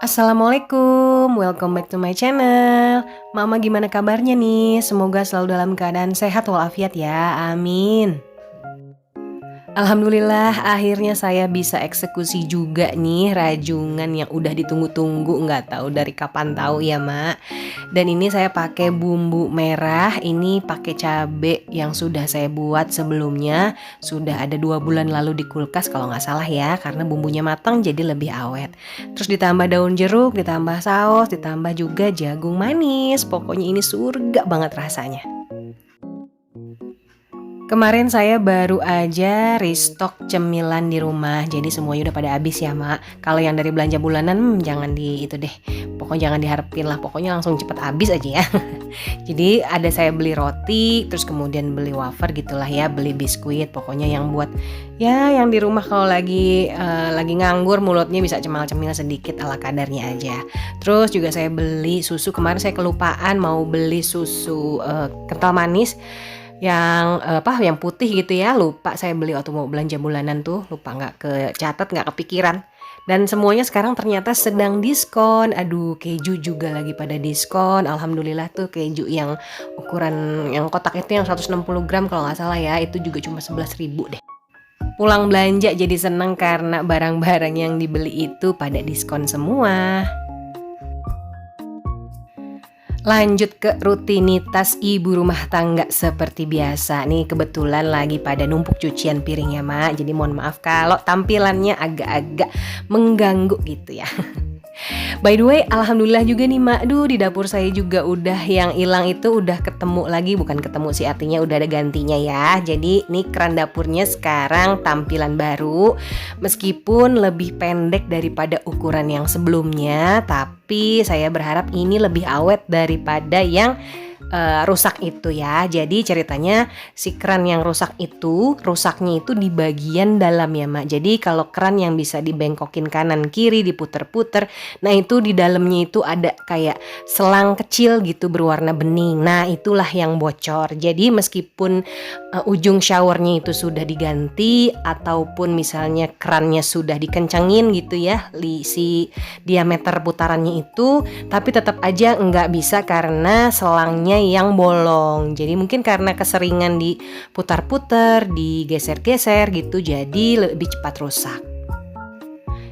Assalamualaikum, welcome back to my channel. Mama gimana kabarnya nih? Semoga selalu dalam keadaan sehat walafiat ya, amin. Alhamdulillah akhirnya saya bisa eksekusi juga nih rajungan yang udah ditunggu-tunggu, nggak tahu dari kapan tahu ya Mak. Dan ini saya pakai bumbu merah, ini pakai cabe yang sudah saya buat sebelumnya. Sudah ada 2 bulan lalu di kulkas kalau nggak salah ya, karena bumbunya matang jadi lebih awet. Terus ditambah daun jeruk, ditambah saus, ditambah juga jagung manis. Pokoknya ini surga banget rasanya. Kemarin saya baru aja restock cemilan di rumah, jadi semuanya udah pada habis ya Mak. Kalau yang dari belanja bulanan jangan di itu deh, pokoknya jangan diharapin lah, pokoknya langsung cepet habis aja ya. Jadi ada saya beli roti, terus kemudian beli wafer gitulah ya, beli biskuit, pokoknya yang buat ya yang di rumah kalau lagi nganggur mulutnya bisa cemil-cemil sedikit ala kadarnya aja. Terus juga saya beli susu, kemarin saya kelupaan mau beli susu kental manis yang putih gitu ya, lupa saya beli waktu mau belanja bulanan tuh, lupa nggak kecatat, nggak kepikiran. Dan semuanya sekarang ternyata sedang diskon. Aduh, keju juga lagi pada diskon. Alhamdulillah tuh keju yang ukuran yang kotak itu yang 160 gram kalau nggak salah ya, itu juga cuma 11.000 deh. Pulang belanja jadi seneng karena barang-barang yang dibeli itu pada diskon semua. Lanjut ke rutinitas ibu rumah tangga seperti biasa. Nih kebetulan lagi pada numpuk cucian piring ya Mak. Jadi mohon maaf kalau tampilannya agak-agak mengganggu gitu ya. By the way, alhamdulillah juga nih Mak. Duh, di dapur saya juga udah yang hilang itu udah ketemu lagi. Bukan ketemu sih, artinya udah ada gantinya ya. Jadi nih keran dapurnya sekarang tampilan baru. Meskipun lebih pendek daripada ukuran yang sebelumnya, tapi saya berharap ini lebih awet daripada yang rusak itu ya. Jadi ceritanya si keran yang rusaknya itu di bagian dalam ya Mak. Jadi kalau keran yang bisa dibengkokin kanan kiri diputer-puter, nah itu di dalamnya itu ada kayak selang kecil gitu berwarna bening. Nah itulah yang bocor. Jadi meskipun ujung showernya itu sudah diganti ataupun misalnya kerannya sudah dikencengin gitu ya, si diameter putarannya itu, tapi tetap aja nggak bisa karena selangnya yang bolong. Jadi mungkin karena keseringan diputar-putar, digeser-geser gitu, jadi lebih cepat rusak.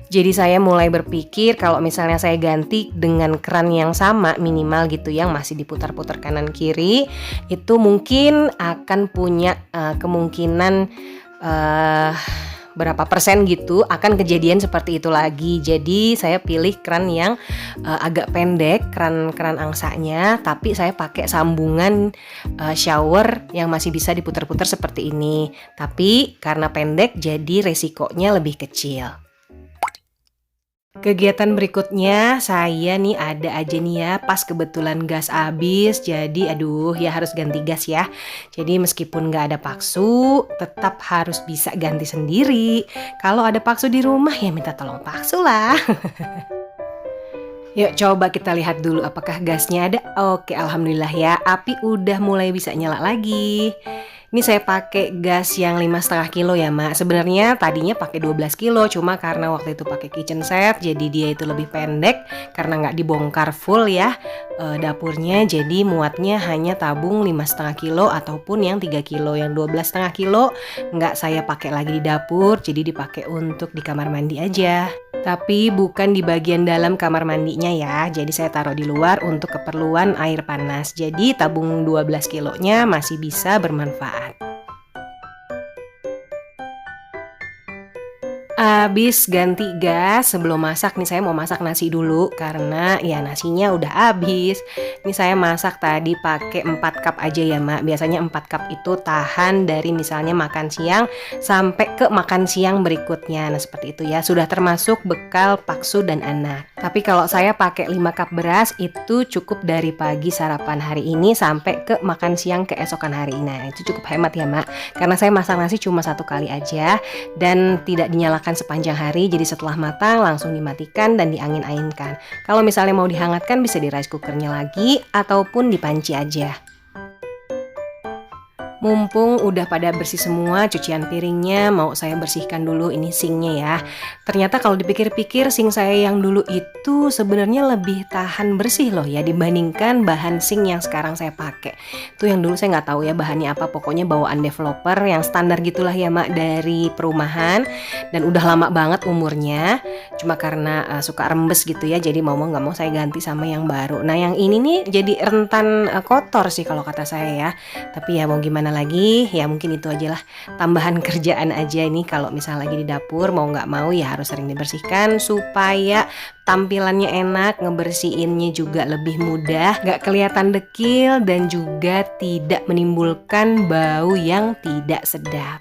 Jadi saya mulai berpikir kalau misalnya saya ganti dengan keran yang sama minimal gitu yang masih diputar-putar kanan kiri, itu mungkin akan punya kemungkinan berapa persen gitu akan kejadian seperti itu lagi. Jadi saya pilih keran yang agak pendek, keran angsanya, tapi saya pakai sambungan shower yang masih bisa diputar-putar seperti ini. Tapi karena pendek jadi resikonya lebih kecil. Kegiatan berikutnya saya nih ada aja nih ya, pas kebetulan gas habis, jadi aduh ya harus ganti gas ya. Jadi meskipun gak ada paksu, tetap harus bisa ganti sendiri. Kalau ada paksu di rumah ya minta tolong paksu lah. Yuk coba kita lihat dulu apakah gasnya ada. Oke, alhamdulillah ya, api udah mulai bisa nyala lagi. Ini saya pakai gas yang 5,5 kilo ya Mak. Sebenarnya tadinya pakai 12 kilo, cuma karena waktu itu pakai kitchen set, jadi dia itu lebih pendek karena nggak dibongkar full ya dapurnya. Jadi muatnya hanya tabung 5,5 kilo ataupun yang 3 kilo. Yang 12,5 kilo nggak saya pakai lagi di dapur, jadi dipakai untuk di kamar mandi aja. Tapi bukan di bagian dalam kamar mandinya ya. Jadi saya taruh di luar untuk keperluan air panas. Jadi tabung 12 kilonya masih bisa bermanfaat. Habis ganti gas, sebelum masak nih saya mau masak nasi dulu karena ya nasinya udah habis. Ini saya masak tadi pakai 4 cup aja ya Mak. Biasanya 4 cup itu tahan dari misalnya makan siang sampai ke makan siang berikutnya. Nah seperti itu ya, sudah termasuk bekal paksu dan anak. Tapi kalau saya pakai 5 cup beras itu cukup dari pagi sarapan hari ini sampai ke makan siang keesokan hari. Nah itu cukup hemat ya Mak, karena saya masak nasi cuma 1 kali aja dan tidak dinyalakan sepanjang hari, jadi setelah matang langsung dimatikan dan diangin-anginkan. Kalau misalnya mau dihangatkan bisa di rice cookernya lagi ataupun di panci aja. Mumpung udah pada bersih semua cucian piringnya, mau saya bersihkan dulu ini sinknya ya. Ternyata kalau dipikir-pikir sink saya yang dulu itu sebenarnya lebih tahan bersih loh ya dibandingkan bahan sink yang sekarang saya pakai. Itu yang dulu saya nggak tahu ya bahannya apa, pokoknya bawaan developer yang standar gitulah ya Mak dari perumahan dan udah lama banget umurnya. Cuma karena suka rembes gitu ya, jadi mau nggak mau saya ganti sama yang baru. Nah yang ini nih jadi rentan kotor sih kalau kata saya ya. Tapi ya mau gimana lagi, ya mungkin itu aja lah tambahan kerjaan aja ini kalau misal lagi di dapur mau nggak mau ya harus sering dibersihkan supaya tampilannya enak, ngebersihinnya juga lebih mudah, nggak kelihatan dekil dan juga tidak menimbulkan bau yang tidak sedap.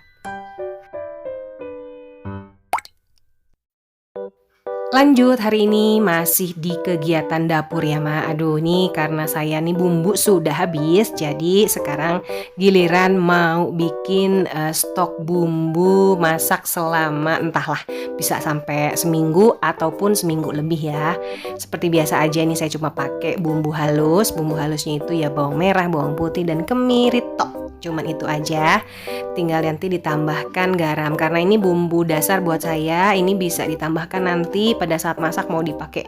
Lanjut, hari ini masih di kegiatan dapur ya Ma. Aduh nih karena saya nih bumbu sudah habis, jadi sekarang giliran mau bikin stok bumbu masak selama entahlah bisa sampai seminggu ataupun seminggu lebih ya. Seperti biasa aja nih saya cuma pakai bumbu halus. Bumbu halusnya itu ya bawang merah, bawang putih dan kemiri tok. Cuman itu aja. Tinggal nanti ditambahkan garam karena ini bumbu dasar buat saya. Ini bisa ditambahkan nanti pada saat masak mau dipakai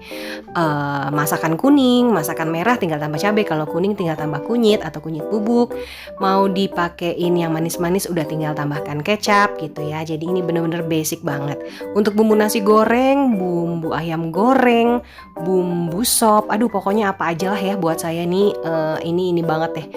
masakan kuning, masakan merah tinggal tambah cabai. Kalau kuning tinggal tambah kunyit atau kunyit bubuk. Mau dipakein yang manis-manis udah tinggal tambahkan kecap gitu ya. Jadi ini bener-bener basic banget. Untuk bumbu nasi goreng, bumbu ayam goreng, bumbu sop, aduh pokoknya apa aja lah ya buat saya nih ini banget deh.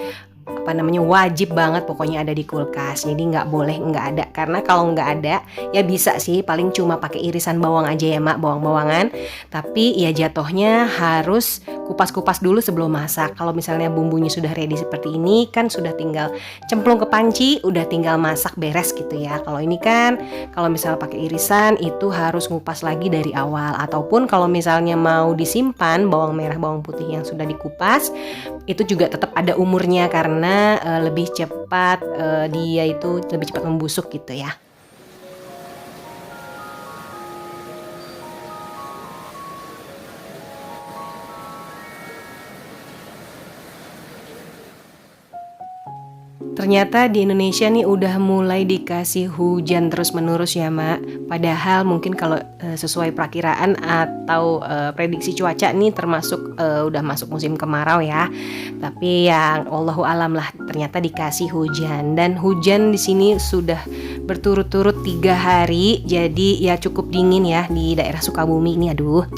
Wajib banget pokoknya ada di kulkas, jadi nggak boleh nggak ada, karena kalau nggak ada ya bisa sih paling cuma pakai irisan bawang aja ya Mak, bawang-bawangan, tapi ya jatuhnya harus kupas-kupas dulu sebelum masak. Kalau misalnya bumbunya sudah ready seperti ini kan sudah tinggal cemplung ke panci, udah tinggal masak beres gitu ya. Kalau ini kan kalau misalnya pakai irisan itu harus ngupas lagi dari awal, ataupun kalau misalnya mau disimpan bawang merah bawang putih yang sudah dikupas itu juga tetap ada umurnya karena lebih cepat dia itu lebih cepat membusuk gitu ya. Ternyata di Indonesia nih udah mulai dikasih hujan terus-menerus ya Mak. Padahal mungkin kalau sesuai perakiraan atau prediksi cuaca nih termasuk udah masuk musim kemarau ya. Tapi yang Allahu alam lah ternyata dikasih hujan. Dan hujan di sini sudah berturut-turut 3 hari. Jadi ya cukup dingin ya di daerah Sukabumi ini, aduh.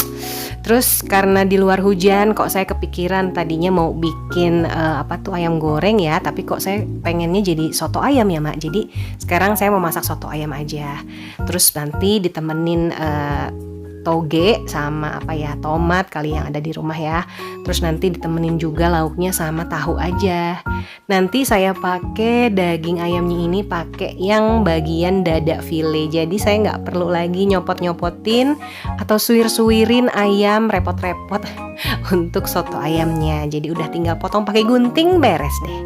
Terus karena di luar hujan kok saya kepikiran tadinya mau bikin ayam goreng ya, tapi kok saya pengennya jadi soto ayam ya Mak. Jadi sekarang saya mau masak soto ayam aja. Terus nanti ditemenin toge sama tomat kali yang ada di rumah ya. Terus nanti ditemenin juga lauknya sama tahu aja. Nanti saya pakai daging ayamnya ini pakai yang bagian dada file. Jadi saya nggak perlu lagi nyopot-nyopotin atau suwir-suwirin ayam repot-repot untuk soto ayamnya. Jadi udah tinggal potong pakai gunting beres deh.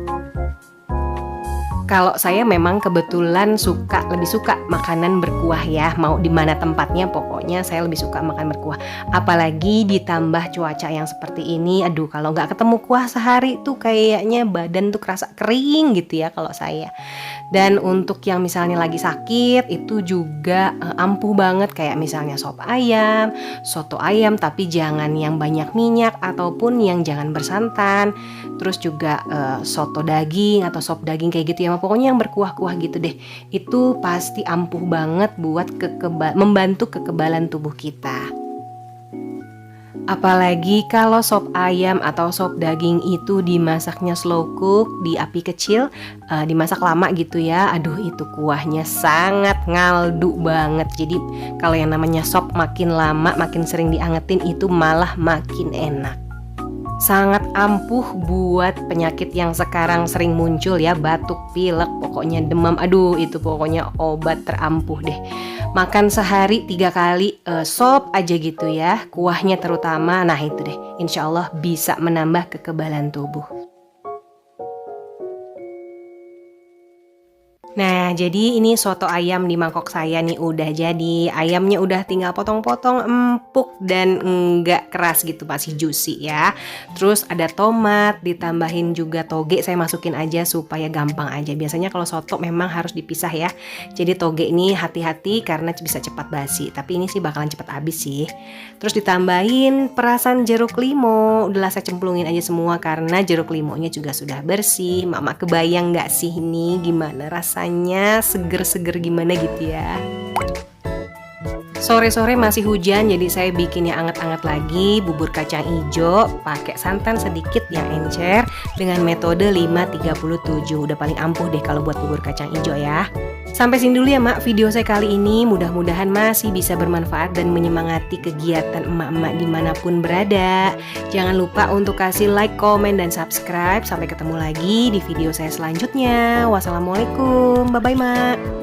Kalau saya memang kebetulan lebih suka makanan berkuah ya. Mau di mana tempatnya pokoknya saya lebih suka makan berkuah. Apalagi ditambah cuaca yang seperti ini. Aduh kalau nggak ketemu kuah sehari tuh kayaknya badan tuh kerasa kering gitu ya kalau saya. Dan untuk yang misalnya lagi sakit itu juga ampuh banget kayak misalnya sop ayam, soto ayam tapi jangan yang banyak minyak ataupun yang jangan bersantan. Terus juga soto daging atau sop daging kayak gitu ya. Pokoknya yang berkuah-kuah gitu deh. Itu pasti ampuh banget buat membantu kekebalan tubuh kita. Apalagi kalau sop ayam atau sop daging itu dimasaknya slow cook di api kecil, dimasak lama gitu ya. Aduh itu kuahnya sangat ngaldu banget. Jadi kalau yang namanya sop makin lama makin sering diangetin itu malah makin enak. Sangat ampuh buat penyakit yang sekarang sering muncul ya, batuk, pilek, pokoknya demam. Aduh itu pokoknya obat terampuh deh. Makan sehari 3 kali sop aja gitu ya, kuahnya terutama. Nah itu deh, insya Allah bisa menambah kekebalan tubuh. Nah, jadi ini soto ayam di mangkok saya nih udah jadi. Ayamnya udah tinggal potong-potong empuk dan enggak keras gitu, masih juicy ya. Terus ada tomat, ditambahin juga toge, saya masukin aja supaya gampang aja. Biasanya kalau soto memang harus dipisah ya. Jadi toge ini hati-hati karena bisa cepat basi, tapi ini sih bakalan cepat habis sih. Terus ditambahin perasan jeruk limau. Udahlah saya cemplungin aja semua karena jeruk limaunya juga sudah bersih. Mama kebayang nggak sih ini gimana rasanya? Seger-seger gimana gitu ya. Sore-sore masih hujan, jadi saya bikinnya anget-anget lagi bubur kacang ijo pakai santan sedikit yang encer dengan metode 5-37. Udah paling ampuh deh kalau buat bubur kacang ijo ya. Sampai sini dulu ya Mak video saya kali ini, mudah-mudahan masih bisa bermanfaat dan menyemangati kegiatan emak-emak dimanapun berada. Jangan lupa untuk kasih like, komen, dan subscribe. Sampai ketemu lagi di video saya selanjutnya. Wassalamualaikum, bye-bye Mak.